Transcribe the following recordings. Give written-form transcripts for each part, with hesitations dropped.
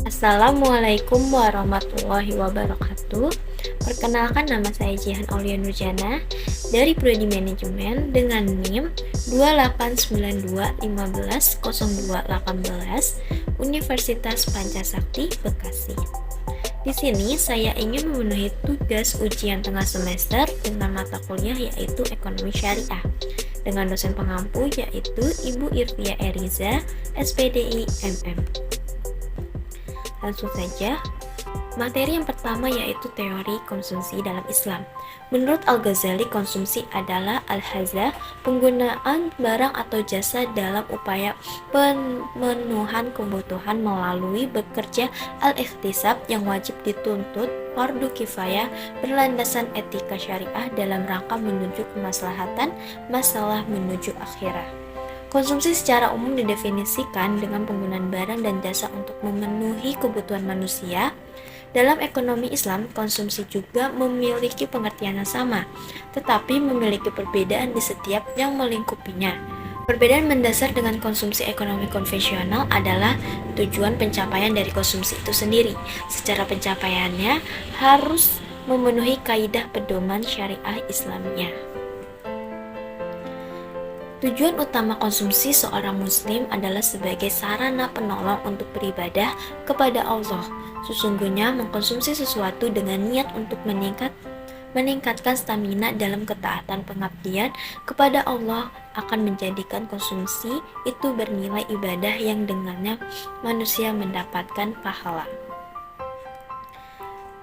Assalamualaikum warahmatullahi wabarakatuh. Perkenalkan, nama saya Jihan Aulia Nurjana dari Prodi Manajemen dengan NIM 2892150218 Universitas Pancasakti, Bekasi. Di sini saya ingin memenuhi tugas ujian tengah semester dengan mata kuliah yaitu Ekonomi Syariah dengan dosen pengampu yaitu Ibu Irfia Eriza, SPDI MM. Langsung saja, materi yang pertama yaitu teori konsumsi dalam Islam. Menurut Al-Ghazali, konsumsi adalah al-haza, penggunaan barang atau jasa dalam upaya pemenuhan kebutuhan melalui bekerja al-ikhtisab yang wajib dituntut fardu kifayah berlandasan etika syariah dalam rangka menuju kemaslahatan masalah menuju akhirat. Konsumsi secara umum didefinisikan dengan penggunaan barang dan jasa untuk memenuhi kebutuhan manusia. Dalam ekonomi Islam, konsumsi juga memiliki pengertian yang sama, tetapi memiliki perbedaan di setiap yang melingkupinya. Perbedaan mendasar dengan konsumsi ekonomi konvensional adalah tujuan pencapaian dari konsumsi itu sendiri. Secara pencapaiannya harus memenuhi kaidah pedoman syariah Islamnya. Tujuan utama konsumsi seorang muslim adalah sebagai sarana penolong untuk beribadah kepada Allah. Sesungguhnya mengkonsumsi sesuatu dengan niat untuk meningkatkan stamina dalam ketaatan pengabdian kepada Allah akan menjadikan konsumsi itu bernilai ibadah yang dengannya manusia mendapatkan pahala.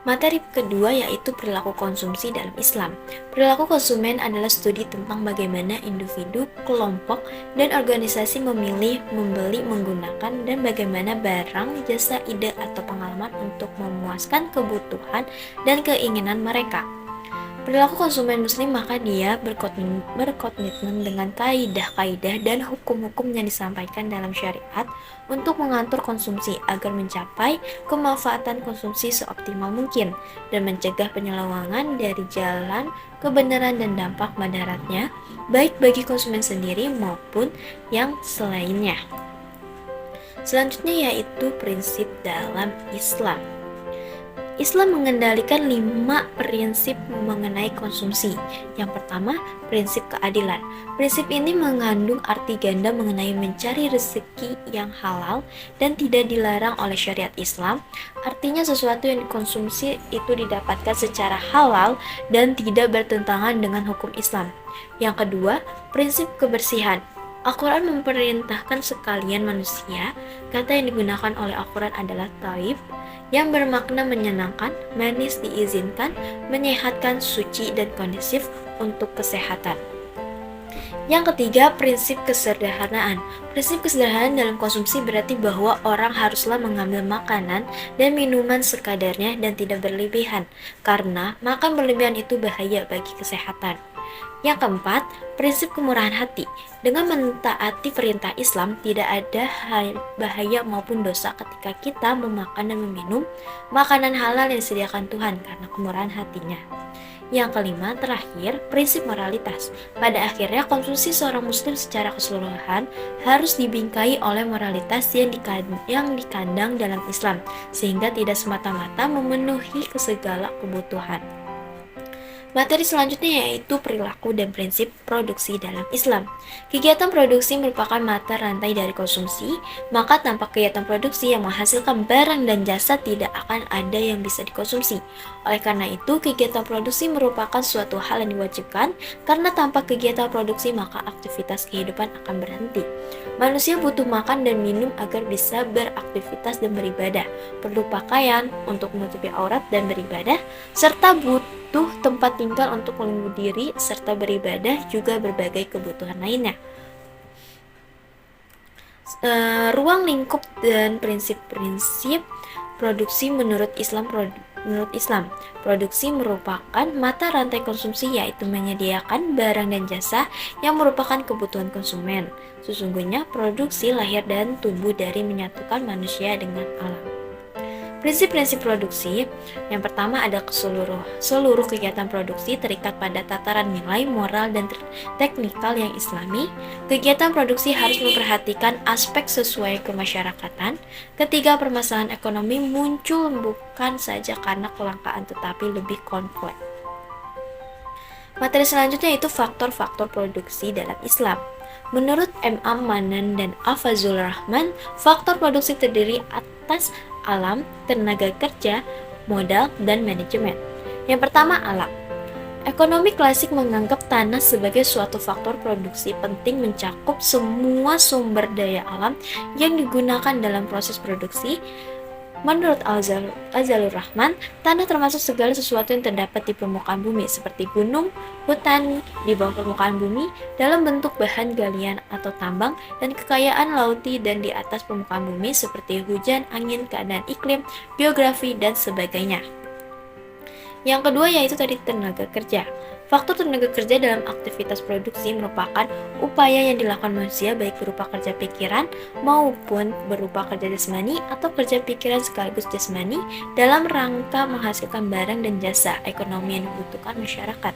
Materi kedua yaitu perilaku konsumsi dalam Islam. Perilaku konsumen adalah studi tentang bagaimana individu, kelompok, dan organisasi memilih, membeli, menggunakan, dan bagaimana barang, jasa, ide, atau pengalaman untuk memuaskan kebutuhan dan keinginan mereka. Perilaku konsumen muslim maka dia berkomitmen dengan kaidah-kaidah dan hukum-hukum yang disampaikan dalam syariat untuk mengatur konsumsi agar mencapai kemanfaatan konsumsi seoptimal mungkin dan mencegah penyelewangan dari jalan kebenaran dan dampak madaratnya baik bagi konsumen sendiri maupun yang selainnya. Selanjutnya yaitu prinsip dalam Islam. Islam mengendalikan 5 prinsip mengenai konsumsi. Yang pertama, prinsip keadilan. Prinsip ini mengandung arti ganda mengenai mencari rezeki yang halal dan tidak dilarang oleh syariat Islam. Artinya sesuatu yang dikonsumsi itu didapatkan secara halal dan tidak bertentangan dengan hukum Islam. Yang kedua, prinsip kebersihan. Al-Quran memerintahkan sekalian manusia. Kata yang digunakan oleh Al-Quran adalah thayyib, yang bermakna menyenangkan, manis, diizinkan, menyehatkan, suci, dan kondusif untuk kesehatan. Yang ketiga, prinsip kesederhanaan. Prinsip kesederhanaan dalam konsumsi berarti bahwa orang haruslah mengambil makanan dan minuman sekadarnya dan tidak berlebihan, karena makan berlebihan itu bahaya bagi kesehatan. Yang keempat, prinsip kemurahan hati. Dengan mentaati perintah Islam, tidak ada bahaya maupun dosa ketika kita memakan dan meminum makanan halal yang disediakan Tuhan karena kemurahan hatinya. Yang kelima, terakhir, prinsip moralitas. Pada akhirnya, konsumsi seorang muslim secara keseluruhan harus dibingkai oleh moralitas yang dikandang dalam Islam, sehingga tidak semata-mata memenuhi segala kebutuhan. Materi selanjutnya yaitu perilaku dan prinsip produksi dalam Islam. Kegiatan produksi merupakan mata rantai dari konsumsi, maka tanpa kegiatan produksi yang menghasilkan barang dan jasa tidak akan ada yang bisa dikonsumsi. Oleh karena itu, kegiatan produksi merupakan suatu hal yang diwajibkan, karena tanpa kegiatan produksi maka aktivitas kehidupan akan berhenti. Manusia butuh makan dan minum agar bisa beraktivitas dan beribadah, perlu pakaian untuk menutupi aurat dan beribadah, serta butuh tempat tinggal untuk melindungi diri serta beribadah, juga berbagai kebutuhan lainnya. Ruang lingkup dan prinsip-prinsip produksi menurut Islam. Produksi merupakan mata rantai konsumsi, yaitu menyediakan barang dan jasa yang merupakan kebutuhan konsumen. Sesungguhnya produksi lahir dan tumbuh dari menyatukan manusia dengan alam. Prinsip-prinsip produksi, yang pertama ada seluruh kegiatan produksi terikat pada tataran nilai, moral, dan teknikal yang islami. Kegiatan produksi harus memperhatikan aspek sesuai kemasyarakatan. Ketiga, permasalahan ekonomi muncul bukan saja karena kelangkaan tetapi lebih kompleks. Materi selanjutnya itu faktor-faktor produksi dalam Islam. Menurut M. Manan dan Afazul Rahman, faktor produksi terdiri atas alam, tenaga kerja, modal, dan manajemen. Yang pertama, alam. Ekonomi klasik menganggap tanah sebagai suatu faktor produksi penting mencakup semua sumber daya alam yang digunakan dalam proses produksi. Menurut Azalur Rahman, tanah termasuk segala sesuatu yang terdapat di permukaan bumi, seperti gunung, hutan di bawah permukaan bumi, dalam bentuk bahan galian atau tambang, dan kekayaan lauti dan di atas permukaan bumi, seperti hujan, angin, keadaan iklim, geografi, dan sebagainya. Yang kedua yaitu tadi tenaga kerja. Faktor tenaga kerja dalam aktivitas produksi merupakan upaya yang dilakukan manusia baik berupa kerja pikiran maupun berupa kerja jasmani atau kerja pikiran sekaligus jasmani dalam rangka menghasilkan barang dan jasa ekonomi yang dibutuhkan masyarakat.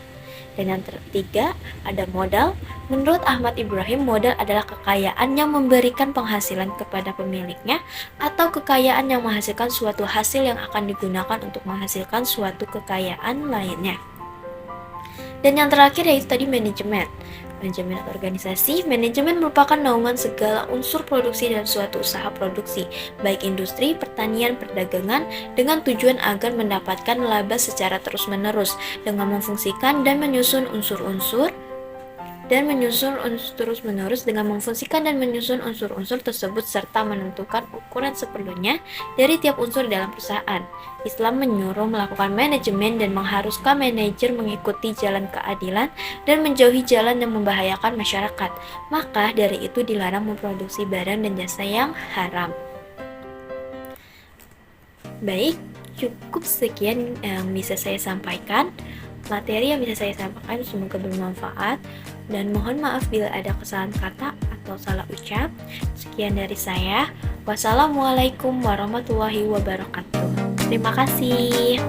Dan yang ketiga, ada modal. Menurut Ahmad Ibrahim, modal adalah kekayaan yang memberikan penghasilan kepada pemiliknya atau kekayaan yang menghasilkan suatu hasil yang akan digunakan untuk menghasilkan suatu kekayaan lainnya. Dan yang terakhir yaitu tadi manajemen. Manajemen organisasi, manajemen merupakan naungan segala unsur produksi dan suatu usaha produksi, baik industri, pertanian, perdagangan, dengan tujuan agar mendapatkan laba secara terus-menerus, dengan memfungsikan dan menyusun unsur-unsur tersebut serta menentukan ukuran seperlunya dari tiap unsur dalam perusahaan. Islam menyuruh melakukan manajemen dan mengharuskan manajer mengikuti jalan keadilan dan menjauhi jalan yang membahayakan masyarakat. Maka dari itu dilarang memproduksi barang dan jasa yang haram. Baik, cukup sekian yang bisa saya sampaikan. Materi yang bisa saya sampaikan semoga bermanfaat dan mohon maaf bila ada kesalahan kata atau salah ucap. Sekian dari saya. Wassalamualaikum warahmatullahi wabarakatuh. Terima kasih.